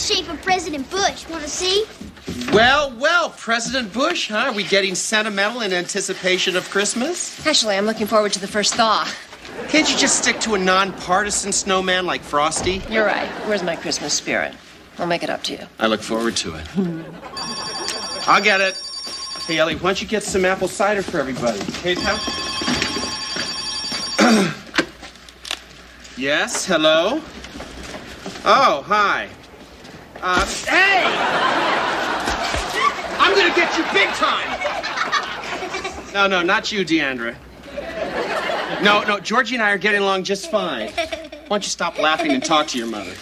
shape of President Bush. Want to see? Well, President Bush, huh? Are we getting sentimental in anticipation of Christmas? Actually, I'm looking forward to the first thaw. Can't you just stick to a nonpartisan snowman like Frosty? You're right. Where's my Christmas spirit? I'll make it up to you. I look forward to it. I'll get it. Hey, Ellie, why don't you get some apple cider for everybody? Okay, pal? Yes, hello? Oh, hi. Hey! I'm gonna get you big time! No, not you, Deandra. No, Georgie and I are getting along just fine. Why don't you stop laughing and talk to your mother?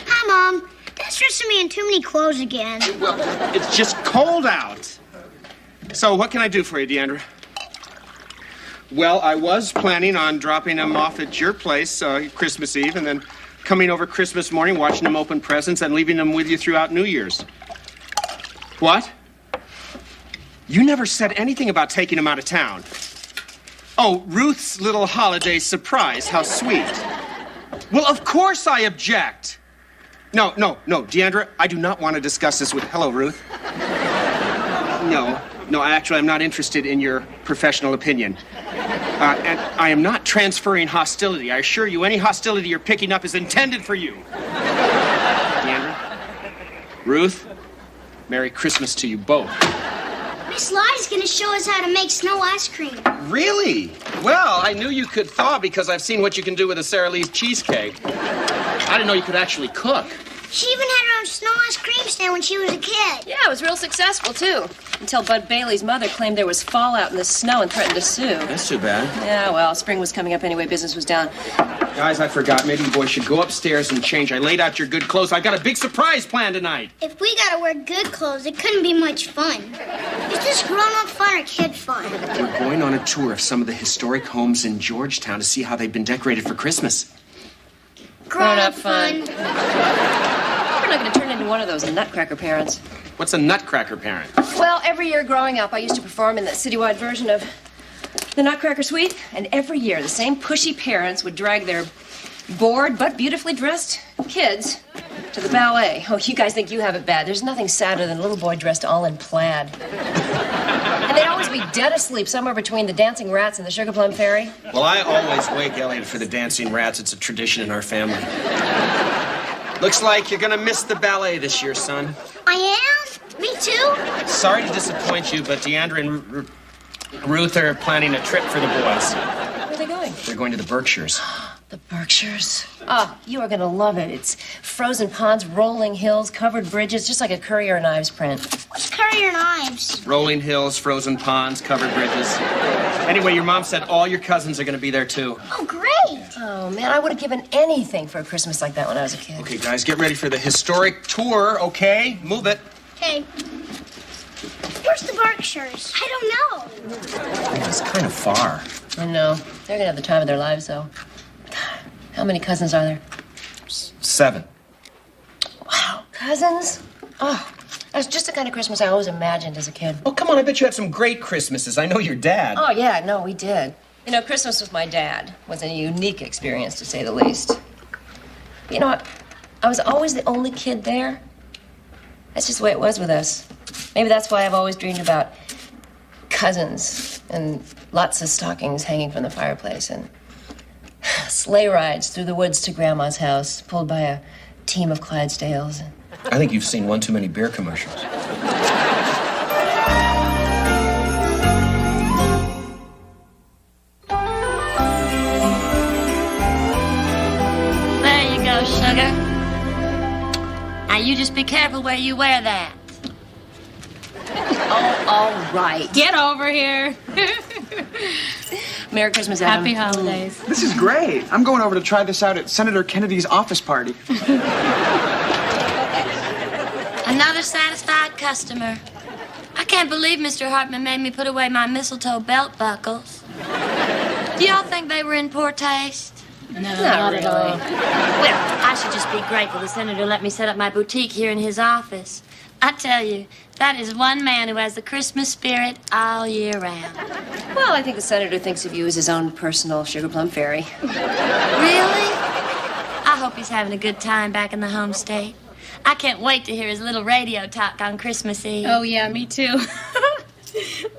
Hi, Mom. Dad's dressing me in too many clothes again. Well, it's just cold out. So what can I do for you, Deandra? Well, I was planning on dropping him off at your place Christmas Eve and then coming over Christmas morning, watching him open presents and leaving them with you throughout New Year's. What? You never said anything about taking him out of town. Oh, Ruth's little holiday surprise. How sweet. Well, of course I object. No, Deandra, I do not want to discuss this with... Hello, Ruth. No, actually, I'm not interested in your professional opinion. And I am not transferring hostility. I assure you, any hostility you're picking up is intended for you. Deandra, Ruth, Merry Christmas to you both. Miss Lottie's going to show us how to make snow ice cream. Really? Well, I knew you could thaw because I've seen what you can do with a Sara Lee's cheesecake. I didn't know you could actually cook. She even had her own snow ice cream stand when she was a kid. Yeah, it was real successful, too. Until Bud Bailey's mother claimed there was fallout in the snow and threatened to sue. That's too bad. Yeah, well, spring was coming up anyway. Business was down. Guys, I forgot. Maybe you boys should go upstairs and change. I laid out your good clothes. I've got a big surprise planned tonight. If we got to wear good clothes, it couldn't be much fun. Is this grown-up fun or kid fun? We're going on a tour of some of the historic homes in Georgetown to see how they've been decorated for Christmas. Grown-up fun. We're not going to turn into one of those nutcracker parents. What's a nutcracker parent? Well, every year growing up, I used to perform in the citywide version of the Nutcracker Suite, and every year the same pushy parents would drag their bored but beautifully dressed kids to the ballet. Oh, you guys think you have it bad. There's nothing sadder than a little boy dressed all in plaid. And they'd always be dead asleep somewhere between the dancing rats and the Sugar Plum Fairy. Well, I always wake Elliot for the dancing rats. It's a tradition in our family. Looks like you're gonna miss the ballet this year, son. I am? Me too? Sorry to disappoint you, but Deandra and Ruth are planning a trip for the boys. Where are they going? They're going to the Berkshires. The Berkshires. Oh, you are going to love it. It's frozen ponds, rolling hills, covered bridges, just like a Currier and Ives print. What's Currier and Ives? Rolling hills, frozen ponds, covered bridges. Anyway, your mom said all your cousins are going to be there, too. Oh, great. Oh, man, I would have given anything for a Christmas like that when I was a kid. Okay, guys, get ready for the historic tour, okay? Move it. Okay. Where's the Berkshires? I don't know. It's kind of far. I know. They're going to have the time of their lives, though. How many cousins are there? 7. Wow, cousins? Oh, that's just the kind of Christmas I always imagined as a kid. Oh, come on, I bet you had some great Christmases. I know your dad. Oh, yeah, no, we did. You know, Christmas with my dad was a unique experience, to say the least. You know what? I was always the only kid there. That's just the way it was with us. Maybe that's why I've always dreamed about cousins and lots of stockings hanging from the fireplace and sleigh rides through the woods to Grandma's house, pulled by a team of Clydesdales. I think you've seen one too many beer commercials. There you go, sugar. Now you just be careful where you wear that. Oh, all right. Get over here. Merry Christmas, Adam. Happy holidays. This is great. I'm going over to try this out at Senator Kennedy's office party. Another satisfied customer. I can't believe Mr. Hartman made me put away my mistletoe belt buckles. Do y'all think they were in poor taste? No, not at all. Well, I should just be grateful the senator let me set up my boutique here in his office. I tell you, that is one man who has the Christmas spirit all year round. Well, I think the senator thinks of you as his own personal Sugar Plum Fairy. Really? I hope he's having a good time back in the home state. I can't wait to hear his little radio talk on Christmas Eve. Oh, yeah, me too.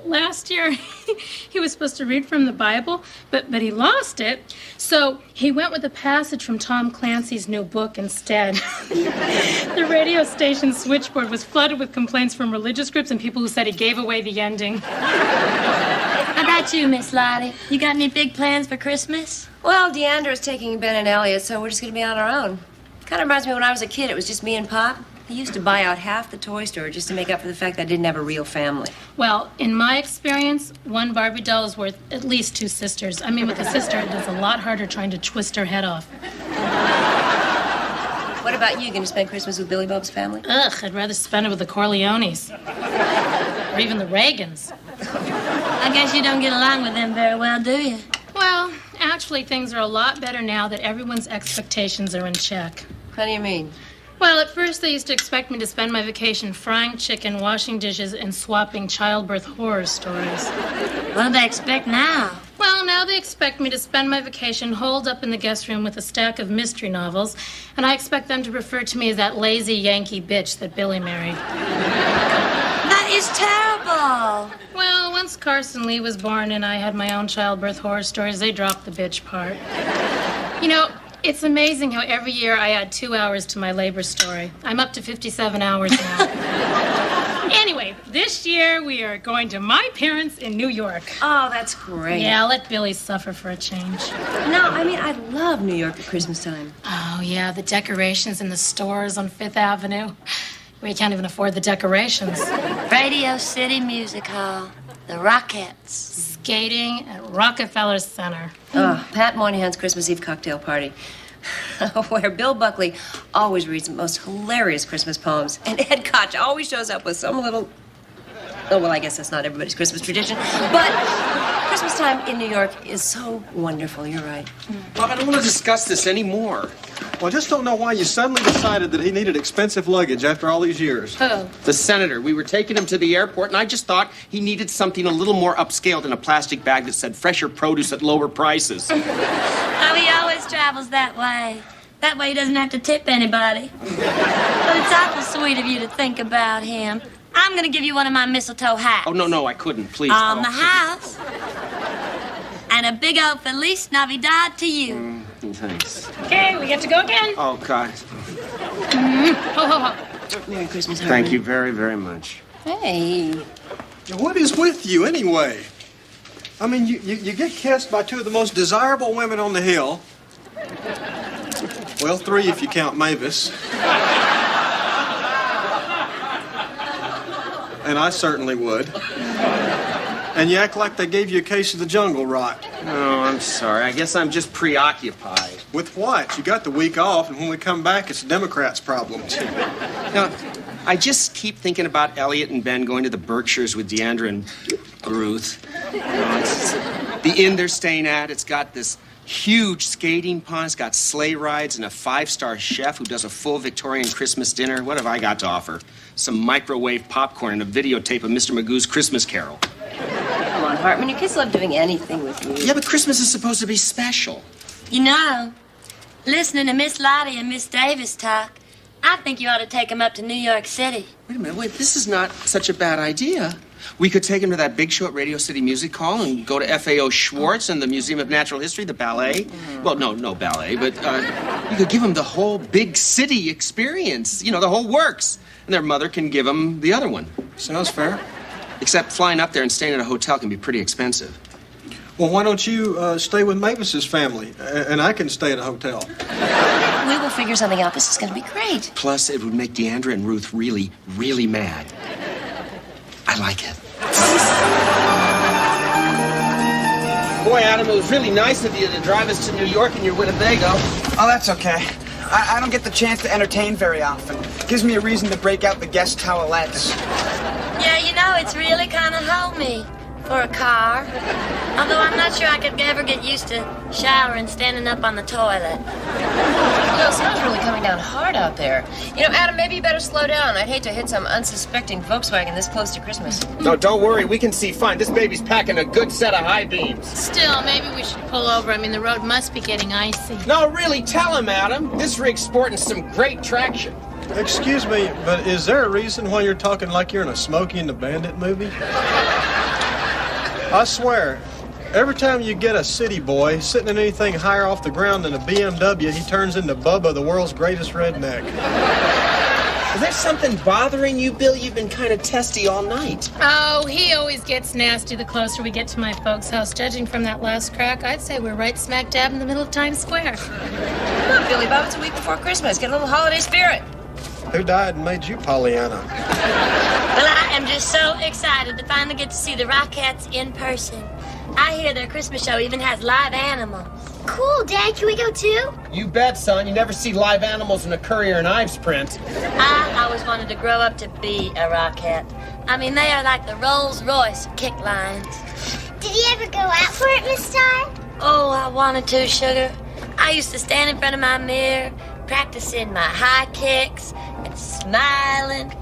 Last year, he was supposed to read from the Bible, but he lost it. So he went with a passage from Tom Clancy's new book instead. The radio station switchboard was flooded with complaints from religious groups and people who said he gave away the ending. How about you, Miss Lottie? You got any big plans for Christmas? Well, Deandra is taking Ben and Elliot, so we're just going to be on our own. Kind of reminds me of when I was a kid. It was just me and Pop. He used to buy out half the toy store just to make up for the fact that I didn't have a real family. Well, in my experience, one Barbie doll is worth at least 2 sisters. I mean, with a sister, it is a lot harder trying to twist her head off. What about you? Going to spend Christmas with Billy Bob's family? Ugh, I'd rather spend it with the Corleones. Or even the Reagans. I guess you don't get along with them very well, do you? Well, actually, things are a lot better now that everyone's expectations are in check. What do you mean? Well, at first they used to expect me to spend my vacation frying chicken, washing dishes, and swapping childbirth horror stories. What do they expect now? Well, now they expect me to spend my vacation holed up in the guest room with a stack of mystery novels, and I expect them to refer to me as that lazy Yankee bitch that Billy married. That is terrible. Well, once Carson Lee was born and I had my own childbirth horror stories, they dropped the bitch part. You know, it's amazing how every year I add 2 hours to my labor story. I'm up to 57 hours now. Anyway, this year we are going to my parents in New York. Oh, that's great. Yeah, I'll let Billy suffer for a change. No, I mean, I love New York at Christmas time. Oh, yeah, the decorations in the stores on Fifth Avenue. We can't even afford the decorations. Radio City Music Hall. The Rockettes. Skating at Rockefeller Center. Pat Moynihan's Christmas Eve cocktail party, where Bill Buckley always reads the most hilarious Christmas poems, and Ed Koch always shows up with some little... Oh, well, I guess that's not everybody's Christmas tradition, but Christmas time in New York is so wonderful. You're right. Bob, I don't want to discuss this anymore. Well, I just don't know why you suddenly decided that he needed expensive luggage after all these years. Who? The senator. We were taking him to the airport, and I just thought he needed something a little more upscale than a plastic bag that said fresher produce at lower prices. Oh, he always travels that way. That way he doesn't have to tip anybody. But it's awful sweet of you to think about him. I'm going to give you one of my mistletoe hats. Oh, no, I couldn't. Please. On the house. And a big old Feliz Navidad to you. Thanks. Okay, we get to go again. Oh, God. Merry Christmas, Harvey. Thank you very, very much. Hey. What is with you, anyway? I mean, you get kissed by 2 of the most desirable women on the hill. Well, 3 if you count Mavis. And I certainly would. And you act like they gave you a case of the jungle rot. Oh, I'm sorry. I guess I'm just preoccupied. With what? You got the week off, and when we come back, it's the Democrats' problem. Now, I just keep thinking about Elliot and Ben going to the Berkshires with Deandra and Ruth. The inn they're staying at, it's got this huge skating pond. It's got sleigh rides and a 5-star chef who does a full Victorian Christmas dinner. What have I got to offer? Some microwave popcorn and a videotape of Mr. Magoo's Christmas Carol. Come on, Hartman. Your kids love doing anything with you. Yeah, but Christmas is supposed to be special. You know, listening to Miss Lottie and Miss Davis talk, I think you ought to take them up to New York City. Wait a minute. This is not such a bad idea. We could take him to that big show at Radio City Music Hall and go to FAO Schwartz and the Museum of Natural History, the ballet. Well, no ballet, but you could give him the whole big city experience. You know, the whole works. And their mother can give them the other one. Sounds fair. Except flying up there and staying at a hotel can be pretty expensive. Well, why don't you stay with Mavis's family, and I can stay at a hotel. We will figure something out. This is going to be great. Plus, it would make Deandra and Ruth really, really mad. I like it. Boy, Adam, it was really nice of you to drive us to New York in your Winnebago. Oh, that's okay. I don't get the chance to entertain very often. It gives me a reason to break out the guest towelettes. Yeah, you know, it's really kind of homey for a car. Although I'm not sure I could ever get used to showering standing up on the toilet. You know, sun's really coming down hard out there. You know, Adam, maybe you better slow down. I'd hate to hit some unsuspecting Volkswagen this close to Christmas. No, don't worry. We can see fine. This baby's packing a good set of high beams. Still, maybe we should pull over. I mean, the road must be getting icy. No, really, tell him, Adam. This rig's sporting some great traction. Excuse me, but is there a reason why you're talking like you're in a Smokey and the Bandit movie? I swear, every time you get a city boy sitting in anything higher off the ground than a BMW, he turns into Bubba, the world's greatest redneck. Is there something bothering you, Bill? You've been kind of testy all night. Oh, he always gets nasty the closer we get to my folks' house. Judging from that last crack, I'd say we're right smack dab in the middle of Times Square. Come on, Billy Bob, it's a week before Christmas. Get a little holiday spirit. Who died and made you Pollyanna? Well, I am just so excited to finally get to see the Rockettes in person. I hear their Christmas show even has live animals. Cool, Dad. Can we go too? You bet, son. You never see live animals in a Currier and Ives print. I always wanted to grow up to be a Rockette. I mean, they are like the Rolls Royce of kick lines. Did you ever go out for it, Miss Todd? Oh, I wanted to, sugar. I used to stand in front of my mirror, practicing my high kicks and smiling.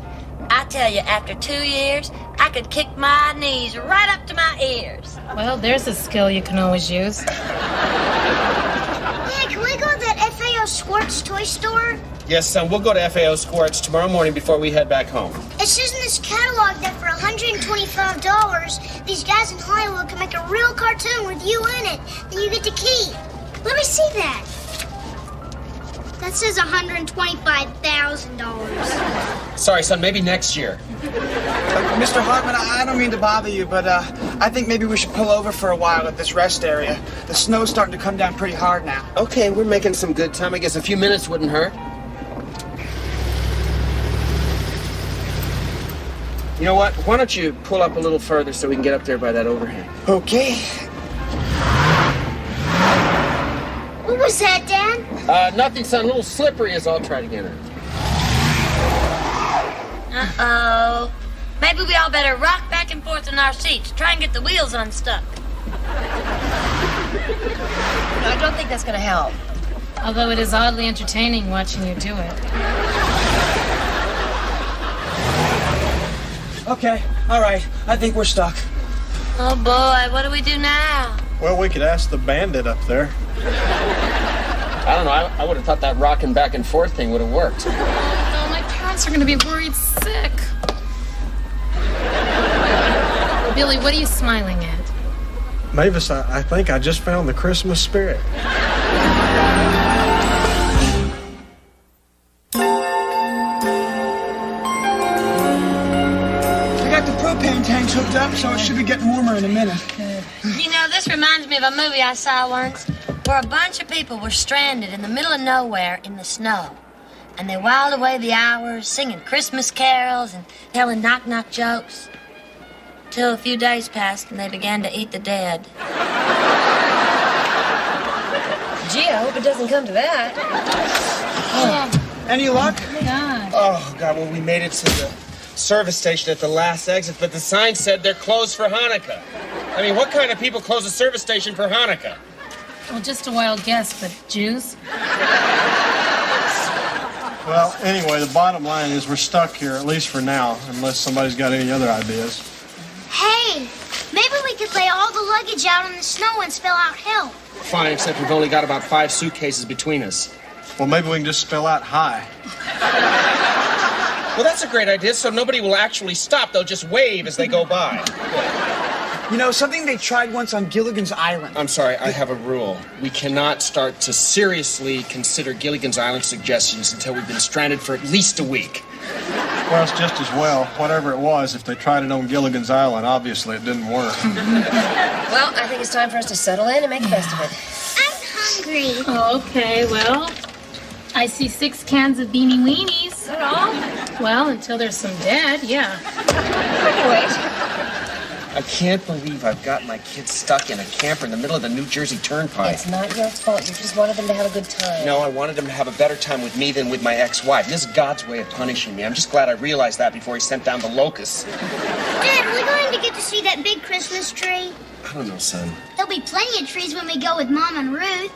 I tell you, after 2 years, I could kick my knees right up to my ears. Well, there's a skill you can always use. Yeah, can we go to that FAO Squirts toy store? Yes, son. We'll go to FAO Squirts tomorrow morning before we head back home. It says in this catalog that for $125, these guys in Hollywood can make a real cartoon with you in it that you get to keep. Let me see that. That says $125,000. Sorry, son. Maybe next year. Mr. Hartman, I don't mean to bother you, but I think maybe we should pull over for a while at this rest area. The snow's starting to come down pretty hard now. Okay, we're making some good time. I guess a few minutes wouldn't hurt. You know what? Why don't you pull up a little further so we can get up there by that overhang? Okay. What was that, Dad? Nothing, son. A little slippery is all. Try to get her. Uh-oh. Maybe we all better rock back and forth in our seats, try and get the wheels unstuck. No, I don't think that's going to help. Although it is oddly entertaining watching you do it. Okay, all right. I think we're stuck. Oh, boy, what do we do now? Well, we could ask the bandit up there. I don't know. I would have thought that rocking back and forth thing would have worked. Oh, my parents are going to be worried sick. Billy, what are you smiling at? Mavis, I think I just found the Christmas spirit. We got the propane tanks hooked up, so it should be getting warmer in a minute. You know, this reminds me of a movie I saw once where a bunch of people were stranded in the middle of nowhere in the snow. And they whiled away the hours singing Christmas carols and telling knock-knock jokes. Till a few days passed and they began to eat the dead. Gee, I hope it doesn't come to that. Any luck? God. Oh, God, well, we made it to the service station at the last exit, but the sign said they're closed for Hanukkah. I mean, what kind of people close a service station for Hanukkah? Well, just a wild guess, but Jews? Well, anyway, the bottom line is we're stuck here, at least for now, unless somebody's got any other ideas. Hey, maybe we could lay all the luggage out in the snow and spell out help. Fine, except we've only got about 5 suitcases between us. Well, maybe we can just spell out hi. Well, that's a great idea, so nobody will actually stop. They'll just wave as they go by. You know, something they tried once on Gilligan's Island. I'm sorry, I have a rule. We cannot start to seriously consider Gilligan's Island suggestions until we've been stranded for at least a week. Well, it's just as well. Whatever it was, if they tried it on Gilligan's Island, obviously it didn't work. Well, I think it's time for us to settle in and make the best of it. I'm hungry. Oh, okay, well, I see 6 cans of Beanie Weenies. Is that all? Well, until there's some dead, yeah. Wait. I can't believe I've got my kids stuck in a camper in the middle of the New Jersey Turnpike. It's not your fault. You just wanted them to have a good time. No, I wanted them to have a better time with me than with my ex-wife. This is God's way of punishing me. I'm just glad I realized that before he sent down the locusts. Dad, are we going to get to see that big Christmas tree? I don't know, son. There'll be plenty of trees when we go with Mom and Ruth.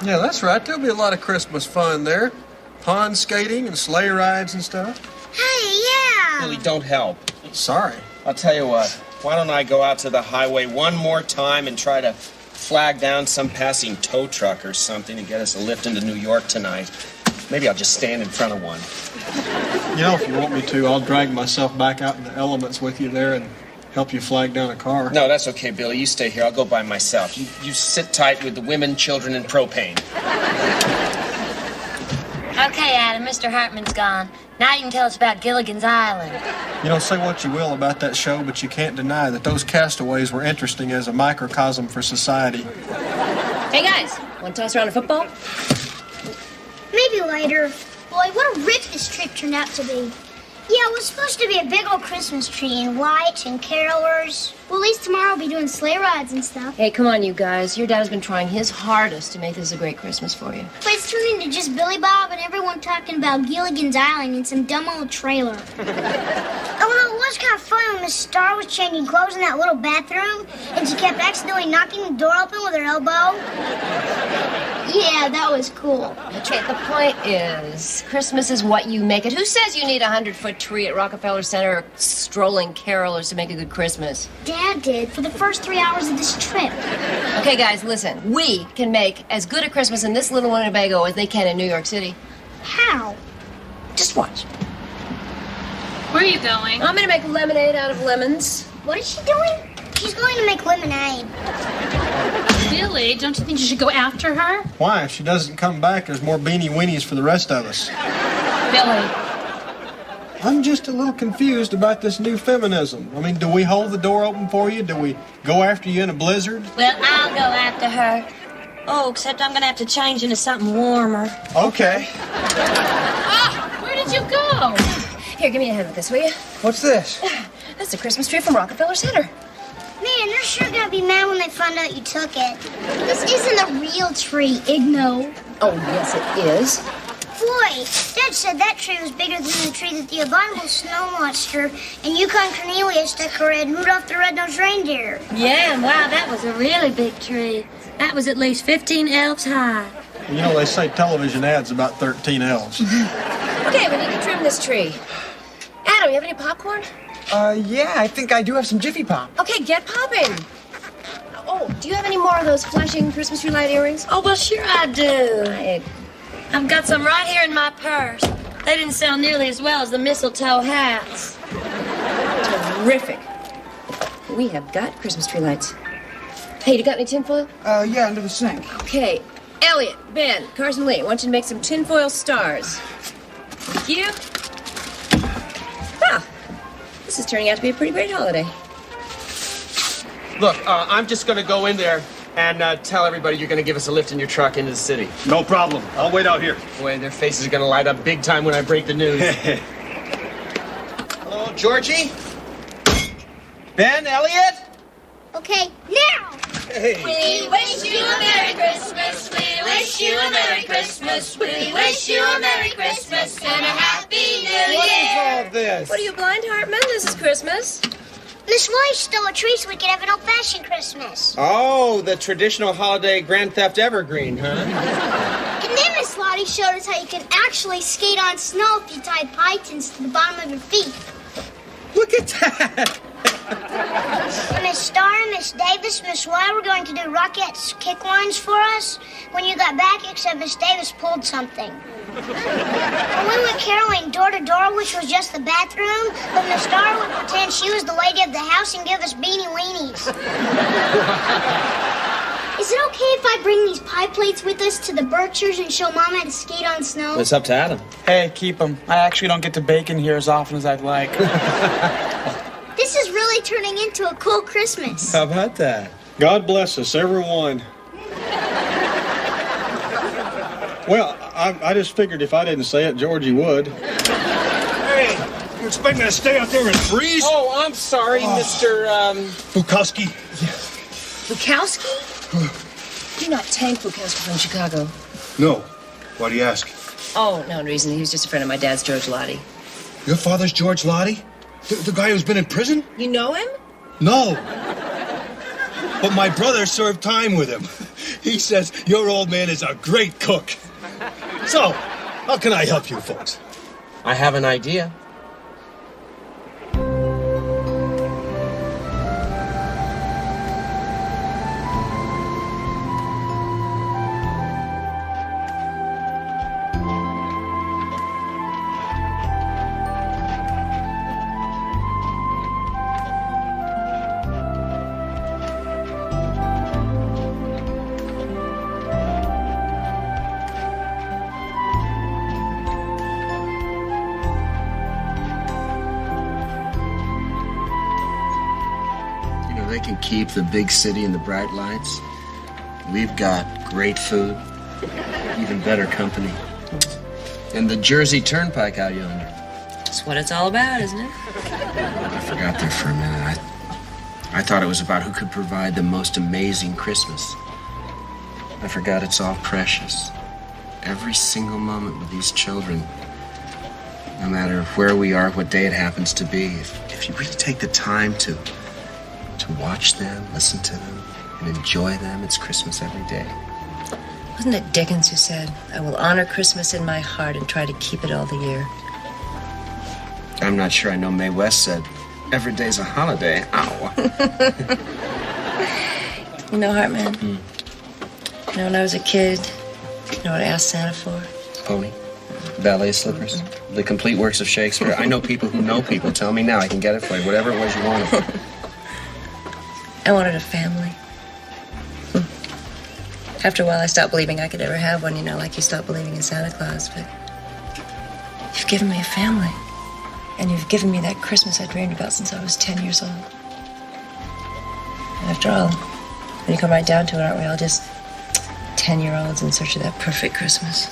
Yeah, that's right. There'll be a lot of Christmas fun there. Pond skating and sleigh rides and stuff. Hey, yeah. Really, don't help. Sorry. I'll tell you what. Why don't I go out to the highway one more time and try to flag down some passing tow truck or something to get us a lift into New York tonight? Maybe I'll just stand in front of one. You know, if you want me to, I'll drag myself back out in the elements with you there and help you flag down a car. No, that's okay, Billy. You stay here. I'll go by myself. You sit tight with the women, children, and propane. Okay, Adam, Mr. Hartman's gone. Now you can tell us about Gilligan's Island. You know, say what you will about that show, but you can't deny that those castaways were interesting as a microcosm for society. Hey, guys, want to toss around a football? Maybe later. Boy, what a rip this trip turned out to be. Yeah, it was supposed to be a big old Christmas tree and lights and carolers. Well, at least tomorrow we'll be doing sleigh rides and stuff. Hey, come on, you guys. Your dad has been trying his hardest to make this a great Christmas for you. But it's turned into just Billy Bob and everyone talking about Gilligan's Island in some dumb old trailer. Although it was kind of fun when Miss Starr was changing clothes in that little bathroom and she kept accidentally knocking the door open with her elbow. Yeah, that was cool. Okay, the point is, Christmas is what you make it. Who says you need a 100-foot tree at Rockefeller Center or strolling carolers to make a good Christmas? Dad did for the first 3 hours of this trip. Okay, guys, listen. We can make as good a Christmas in this little Winnebago as they can in New York City. How? Just watch. Where are you going? I'm gonna make lemonade out of lemons. What is she doing? She's going to make lemonade. Billy, don't you think you should go after her? Why? If she doesn't come back, there's more beanie weenies for the rest of us. Billy. I'm just a little confused about this new feminism. I mean, do we hold the door open for you? Do we go after you in a blizzard? Well, I'll go after her. Oh, except I'm gonna have to change into something warmer. Okay. Ah, where did you go? Here, give me a hand with this, will you? What's this? That's the Christmas tree from Rockefeller Center. Man, they're sure gonna be mad when they find out you took it. This isn't a real tree, Igno. Oh, yes, it is. Boy, Dad said that tree was bigger than the tree that the abominable snow monster and Yukon Cornelius decorated Rudolph the Red-Nosed Reindeer. Yeah, and wow, that was a really big tree. That was at least 15 elves high. You know, they say television ads about 13 elves. Okay, we need to trim this tree. Adam, you have any popcorn? Yeah, I think I do have some Jiffy Pop. Okay, get popping. Oh, do you have any more of those flashing Christmas tree light earrings? Oh, well, sure I do. Hey, I've got some right here in my purse. They didn't sell nearly as well as the mistletoe hats. terrific. We have got Christmas tree lights. Hey, you got any tinfoil? Yeah, under the sink. Okay. Elliot, Ben, Carson Lee, I want you to make some tinfoil stars. Thank you. Ah, this is turning out to be a pretty great holiday. Look, I'm just going to go in there and tell everybody you're going to give us a lift in your truck into the city. No problem. I'll wait out here. Boy, their faces are going to light up big time when I break the news. Hello, Georgie? Ben, Elliot? Okay, now! Hey. We wish you a Merry Christmas. We wish you a Merry Christmas. We wish you a Merry Christmas and a Happy New What is Year. all this? What are you, blind, Hartman? This is Christmas. Miss White stole a tree so we could have an old-fashioned Christmas. Oh, the traditional holiday Grand Theft Evergreen, huh? And then Miss Lottie showed us how you can actually skate on snow if you tie pythons to the bottom of your feet. Look at that! And Miss Starr, Miss Davis, Miss White were going to do Rockettes kick lines for us when you got back, except Miss Davis pulled something. And we went caroling door to door, which was just the bathroom, but Miss Starr would pretend she was the lady of the house and give us beanie weenies. Is it okay if I bring these pie plates with us to the Birchers and show Mom how to skate on snow? It's up to Adam. Hey, keep them. I actually don't get to bake in here as often as I'd like. This is really turning into a cool Christmas. How about that? God bless us, everyone. Well, I just figured if I didn't say it, Georgie would. Hey, you expect me to stay out there and freeze? Oh, I'm sorry, Mr. Bukowski. Bukowski? Do not tank Bukowski from Chicago. No. Why do you ask? Oh, no reason. He was just a friend of my dad's, George Lottie. Your father's George Lottie? The guy who's been in prison? You know him? No. But my brother served time with him. He says your old man is a great cook. So, how can I help you folks? I have an idea. can keep the big city and the bright lights. We've got great food, even better company. And the Jersey Turnpike out yonder. That's what it's all about, isn't it? I forgot there for a minute. I thought it was about who could provide the most amazing Christmas. I forgot it's all precious. Every single moment with these children. No matter where we are, what day it happens to be, if you really take the time to watch them, listen to them, and enjoy them, it's Christmas every day. Wasn't it Dickens who said, "I will honor Christmas in my heart and try to keep it all the year"? I'm not sure I know Mae West said, "Every day's a holiday." Ow. You know, Hartman, you know, when I was a kid, you know what I asked Santa for? Pony. Ballet slippers. The complete works of Shakespeare. I know people who know people. Tell me now. I can get it for you. Whatever it was you wanted. I wanted a family. After a while, I stopped believing I could ever have one, you know, like you stopped believing in Santa Claus. But you've given me a family. And you've given me that Christmas I dreamed about since I was 10 years old. And after all, when you come right down to it, aren't we all just 10-year-olds in search of that perfect Christmas?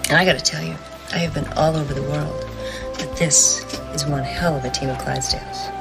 And I gotta tell you, I have been all over the world, but this is one hell of a team of Clydesdales.